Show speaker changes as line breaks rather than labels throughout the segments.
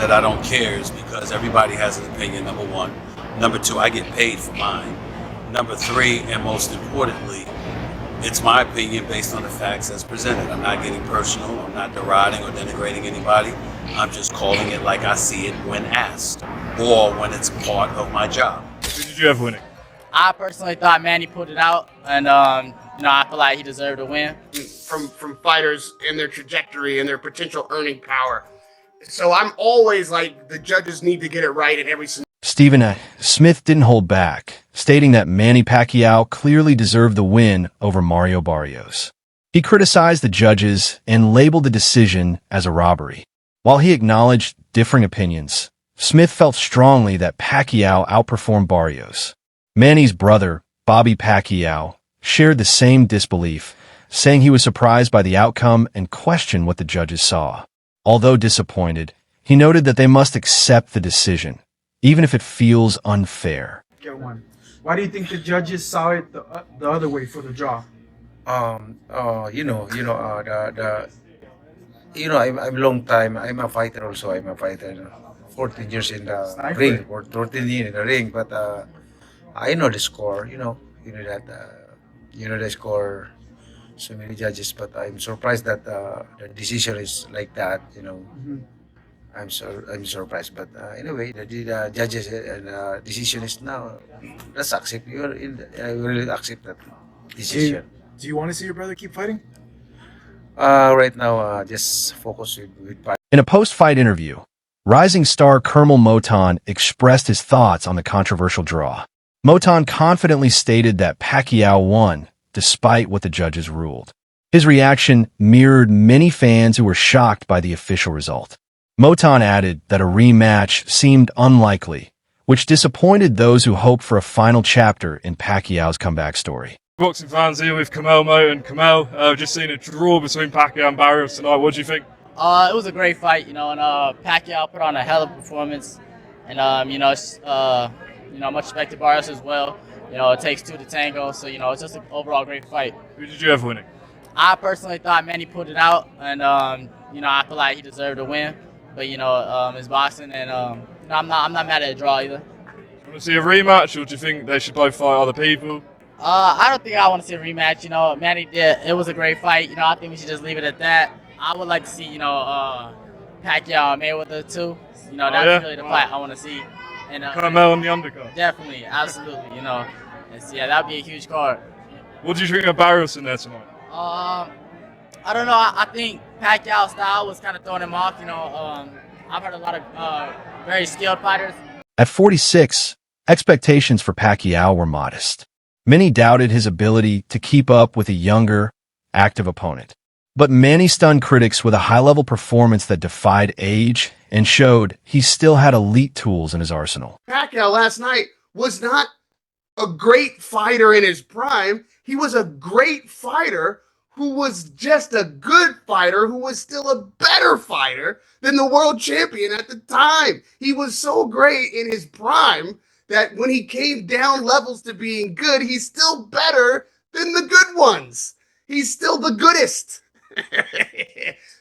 that I don't care is because everybody has an opinion, number one. Number two, I get paid for mine. Number three, and most importantly, it's my opinion based on the facts as presented. I'm not getting personal. I'm not deriding or denigrating anybody. I'm just calling it like I see it when asked or when it's part of my job.
Who did you have winning?
I personally thought Manny pulled it out, and I feel like he deserved to win.
From fighters and their trajectory and their potential earning power. So I'm always like, the judges need to get it right in every scenario.
Stephen Smith didn't hold back, stating that Manny Pacquiao clearly deserved the win over Mario Barrios. He criticized the judges and labeled the decision as a robbery. While he acknowledged differing opinions, Smith felt strongly that Pacquiao outperformed Barrios. Manny's brother, Bobby Pacquiao, shared the same disbelief, saying he was surprised by the outcome and questioned what the judges saw. Although disappointed, he noted that they must accept the decision, even if it feels unfair.
Get one. Why do you think the judges saw it the other way for the draw?
I'm long time. I'm a fighter also. I'm a fighter. 14 years in the
Sniper.
ring, or 14 years in the ring. But I know the score. You know the score. So many judges, but I'm surprised that the decision is like that. I'm surprised, but anyway, the judges and decision is now. Let's accept. I really accept that decision.
Do you want to see your brother keep fighting?
Right now, just focus with
In a post-fight interview, rising star Kermel Moton expressed his thoughts on the controversial draw. Moton confidently stated that Pacquiao won, despite what the judges ruled. His reaction mirrored many fans who were shocked by the official result. Moton added that a rematch seemed unlikely, which disappointed those who hoped for a final chapter in Pacquiao's comeback story.
Boxing fans here with Kamel Mo and Kamel. Just seen a draw between Pacquiao and Barrios tonight. What do you think?
It was a great fight, and Pacquiao put on a hell of a performance, and much respect to Barrios as well. It takes two to tango, so it's just an overall great fight.
Who did you have winning?
I personally thought Manny pulled it out, and I feel like he deserved to win. But it's boxing, and I'm not mad at the draw either.
You want to see a rematch, or do you think they should both fight other people?
I don't think I want to see a rematch. Manny did. It was a great fight. I think we should just leave it at that. I would like to see Pacquiao and Mayweather too. That's really the fight I want to see. And
Kamel on the undercard.
Definitely, absolutely. That'd be a huge card.
What do you think of Barrios in there tonight?
I don't know. I think Pacquiao's style was kind of throwing him off. I've heard a lot of very skilled fighters.
At 46, expectations for Pacquiao were modest. Many doubted his ability to keep up with a younger, active opponent. But Manny stunned critics with a high-level performance that defied age and showed he still had elite tools in his arsenal.
Pacquiao last night was not a great fighter in his prime. He was a great fighter who was just a good fighter, who was still a better fighter than the world champion at the time. He was so great in his prime that when he came down levels to being good, he's still better than the good ones. He's still the goodest.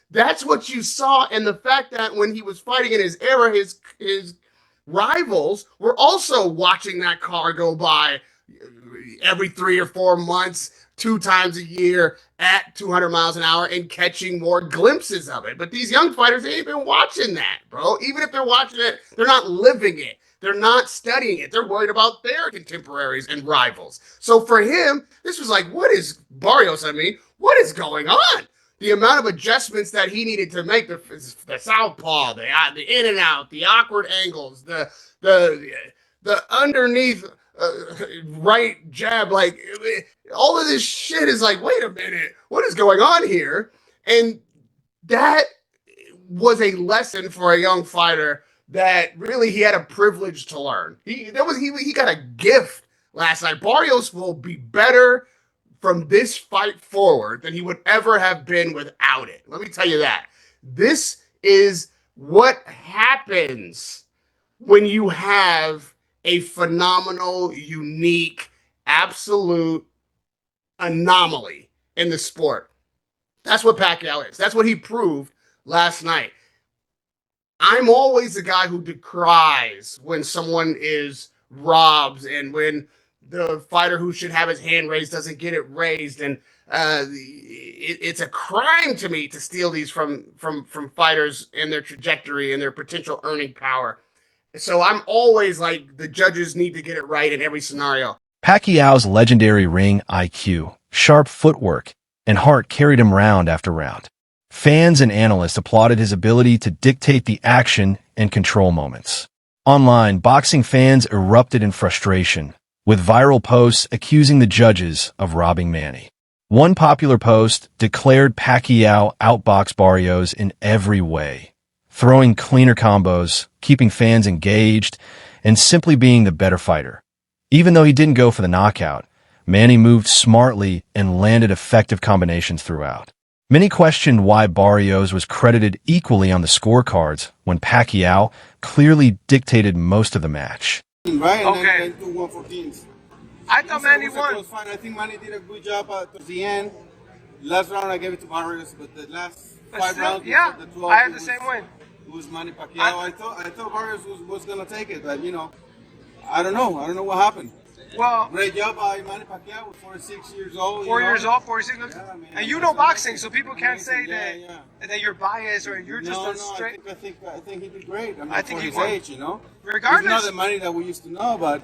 That's what you saw. And the fact that when he was fighting in his era, his rivals were also watching that car go by every 3 or 4 months, 2 times a year at 200 miles an hour and catching more glimpses of it. But these young fighters, they ain't been watching that, bro. Even if they're watching it, they're not living it. They're not studying it. They're worried about their contemporaries and rivals. So for him, this was like, what is going on? The amount of adjustments that he needed to make, the southpaw, the in and out, the awkward angles, the underneath right jab, like all of this shit is like, wait a minute, what is going on here? And that was a lesson for a young fighter that really he had a privilege to learn. He got a gift last night. Barrios will be better from this fight forward than he would ever have been without it. Let me tell you that. This is what happens when you have a phenomenal, unique, absolute anomaly in the sport. That's what Pacquiao is. That's what he proved last night. I'm always the guy who decries when someone is robbed and when the fighter who should have his hand raised doesn't get it raised, and it's a crime to me to steal these from fighters and their trajectory and their potential earning power. So I'm always like, the judges need to get it right in every scenario.
Pacquiao's legendary ring IQ, sharp footwork, and heart carried him round after round. Fans and analysts applauded his ability to dictate the action and control moments. Online, boxing fans erupted in frustration, with viral posts accusing the judges of robbing Manny. One popular post declared Pacquiao outboxed Barrios in every way, throwing cleaner combos, keeping fans engaged, and simply being the better fighter. Even though he didn't go for the knockout, Manny moved smartly and landed effective combinations throughout. Many questioned why Barrios was credited equally on the scorecards when Pacquiao clearly dictated most of the match.
Right, and
Okay.
then 2-1-14s.
I thought Manny
It was a
won.
close fight. I think Manny did a good job towards the end. Last round I gave it to Barrios, but the last
But
5
still,
rounds,
yeah,
the 12,
I had
it
the
was-
same win.
It was Manny Pacquiao. I thought Barrios was gonna take it, but I don't know. I don't know what happened.
Well,
Great job by Manny Pacquiao, 46 years old.
4 years old, 46.
Yeah, I mean,
And you know boxing, so people can't say
amazing.
that you're biased or you're just
No,
a straight.
I think he did great. I mean,
I think
for
he
his
won.
age,
Regardless.
It's not the money that we used to know, but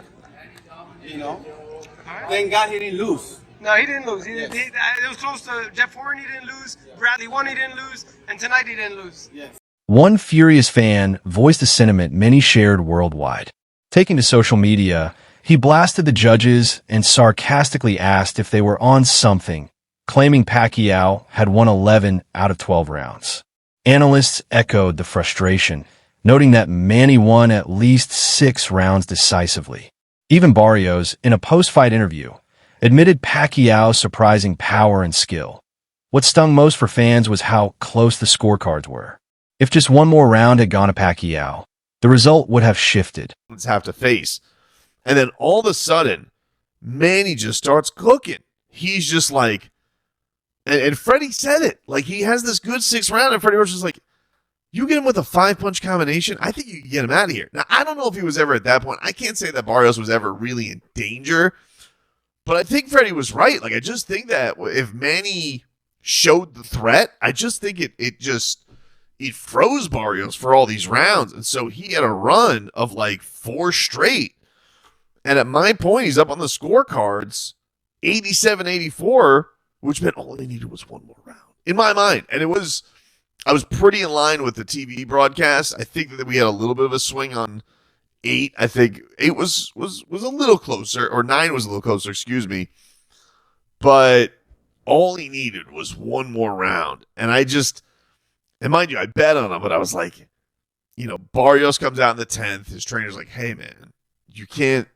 thank God he didn't lose.
No, he didn't lose.
Yes.
It was close to Jeff Horn. He didn't lose. Bradley won. He didn't lose. And tonight he didn't lose.
Yes.
One furious fan voiced a sentiment many shared worldwide. Taking to social media, he blasted the judges and sarcastically asked if they were on something, claiming Pacquiao had won 11 out of 12 rounds. Analysts echoed the frustration, noting that Manny won at least 6 rounds decisively. Even Barrios, in a post-fight interview, admitted Pacquiao's surprising power and skill. What stung most for fans was how close the scorecards were. If just one more round had gone to Pacquiao, the result would have shifted.
Have to face. And then all of a sudden, Manny just starts cooking. He's just like, and Freddie said it, like he has this good 6th round, and Freddie was just like, you get him with a 5-punch combination, I think you can get him out of here. Now, I don't know if he was ever at that point. I can't say that Barrios was ever really in danger, but I think Freddie was right. Like, I just think that if Manny showed the threat, I just think it froze Barrios for all these rounds. And so he had a run of like 4 straight. And at my point, he's up on the scorecards, 87-84, which meant all he needed was one more round in my mind. And I was pretty in line with the TV broadcast. I think that we had a little bit of a swing on 8. I think 8 was a little closer, or 9 was a little closer, excuse me. But all he needed was one more round. And and mind you, I bet on him, but I was like, Barrios comes out in the 10th. His trainer's like, hey man, you can't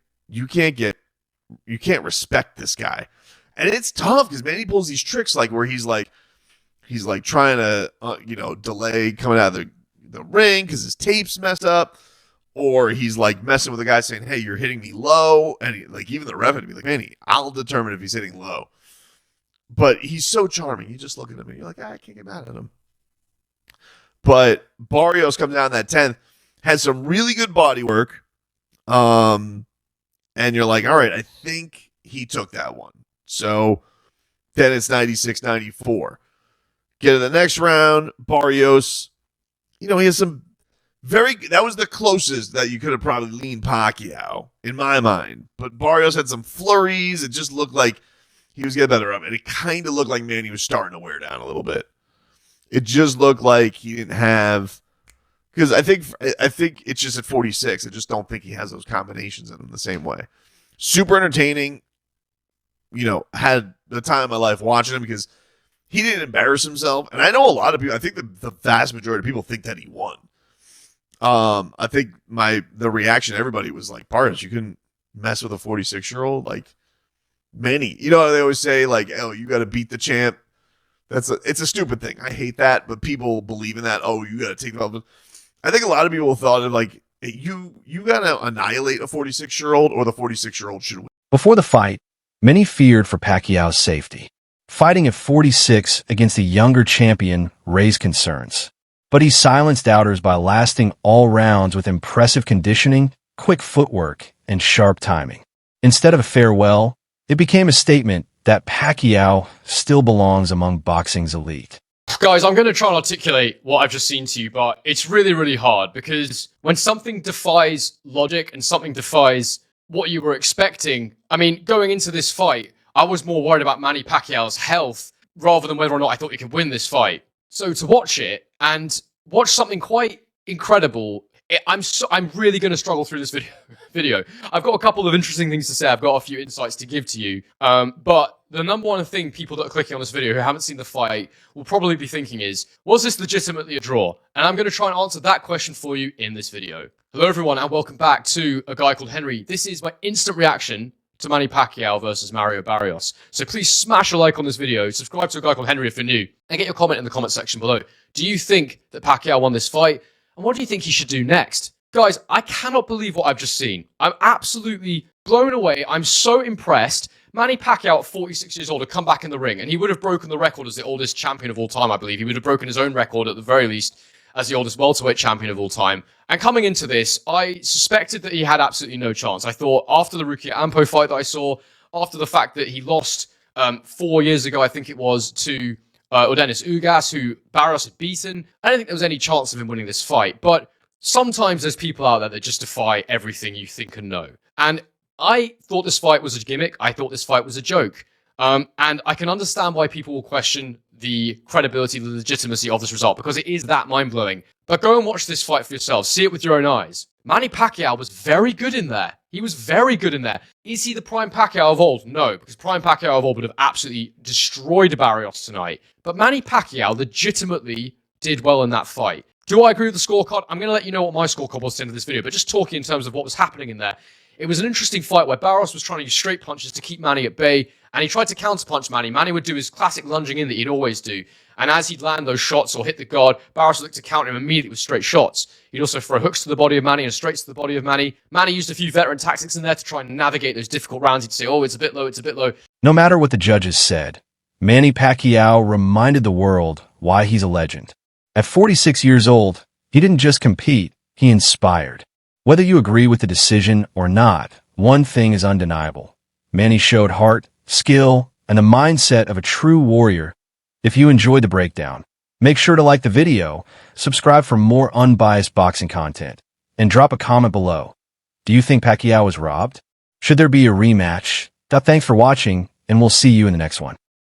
respect this guy. And it's tough because Manny pulls these tricks like where he's like trying to delay coming out of the ring because his tape's messed up, or he's like messing with the guy saying, hey, you're hitting me low, and even the ref would be like, Manny, I'll determine if he's hitting low. But he's so charming. You just look at him and you're like, I can't get mad at him. But Barrios comes down that 10th, has some really good body work, and you're like, all right, I think he took that one. So then it's 96-94. Get to the next round, Barrios, he has some that was the closest that you could have probably leaned Pacquiao, in my mind. But Barrios had some flurries. It just looked like he was getting better up. And it kind of looked like Manny was starting to wear down a little bit. It just looked like he didn't have, because I think it's just at 46. I just don't think he has those combinations in him the same way. Super entertaining. Had the time of my life watching him because he didn't embarrass himself. And I know a lot of people, I think the vast majority of people think that he won. I think the reaction to everybody was like, Barrios, you couldn't mess with a 46-year-old. Like, Manny, they always say like, oh, you got to beat the champ. It's a stupid thing. I hate that, but people believe in that. Oh, you got to take the belt. I think a lot of people thought of like, hey, you got to annihilate a 46-year-old, or the 46-year-old should win.
Before the fight, many feared for Pacquiao's safety. Fighting at 46 against a younger champion raised concerns. But he silenced doubters by lasting all rounds with impressive conditioning, quick footwork, and sharp timing. Instead of a farewell, it became a statement that Pacquiao still belongs among boxing's elite.
Guys, I'm going to try and articulate what I've just seen to you, but it's really, really hard because when something defies logic and something defies what you were expecting, I mean, going into this fight, I was more worried about Manny Pacquiao's health rather than whether or not I thought he could win this fight. So to watch it and watch something quite incredible, I'm really going to struggle through this video. I've got a couple of interesting things to say. I've got a few insights to give to you. But the number one thing people that are clicking on this video who haven't seen the fight will probably be thinking is, was this legitimately a draw? And I'm going to try and answer that question for you in this video. Hello everyone and welcome back to A Guy Called Henry. This is my instant reaction to Manny Pacquiao versus Mario Barrios. So please smash a like on this video, subscribe to A Guy Called Henry if you're new, and get your comment in the comment section below. Do you think that Pacquiao won this fight? And what do you think he should do next? Guys, I cannot believe what I've just seen. I'm absolutely blown away. I'm so impressed. Manny Pacquiao at 46 years old had come back in the ring, and he would have broken the record as the oldest champion of all time, I believe. He would have broken his own record at the very least as the oldest welterweight champion of all time. And coming into this, I suspected that he had absolutely no chance. I thought after the Ruki Ampo fight that I saw, after the fact that he lost 4 years ago, I think it was, to Ordenis Ugas, who Barrios had beaten, I don't think there was any chance of him winning this fight. But sometimes there's people out there that just defy everything you think and know. And I thought this fight was a gimmick. I thought this fight was a joke. And I can understand why people will question the credibility, the legitimacy of this result, because it is that mind-blowing. But go and watch this fight for yourself. See it with your own eyes. Manny Pacquiao was very good in there. He was very good in there. Is he the prime Pacquiao of old? No, because prime Pacquiao of old would have absolutely destroyed Barrios tonight. But Manny Pacquiao legitimately did well in that fight. Do I agree with the scorecard? I'm going to let you know what my scorecard was at the end of this video, but just talking in terms of what was happening in there, it was an interesting fight where Barrios was trying to use straight punches to keep Manny at bay, and he tried to counterpunch Manny. Manny would do his classic lunging in that he'd always do, and as he'd land those shots or hit the guard, Barrios would look to counter him immediately with straight shots. He'd also throw hooks to the body of Manny and straights to the body of Manny. Manny used a few veteran tactics in there to try and navigate those difficult rounds. He'd say, oh, it's a bit low, it's a bit low.
No matter what the judges said, Manny Pacquiao reminded the world why he's a legend. At 46 years old, he didn't just compete, he inspired. Whether you agree with the decision or not, one thing is undeniable. Manny showed heart, skill, and the mindset of a true warrior. If you enjoyed the breakdown, make sure to like the video, subscribe for more unbiased boxing content, and drop a comment below. Do you think Pacquiao was robbed? Should there be a rematch? Thanks for watching, and we'll see you in the next one.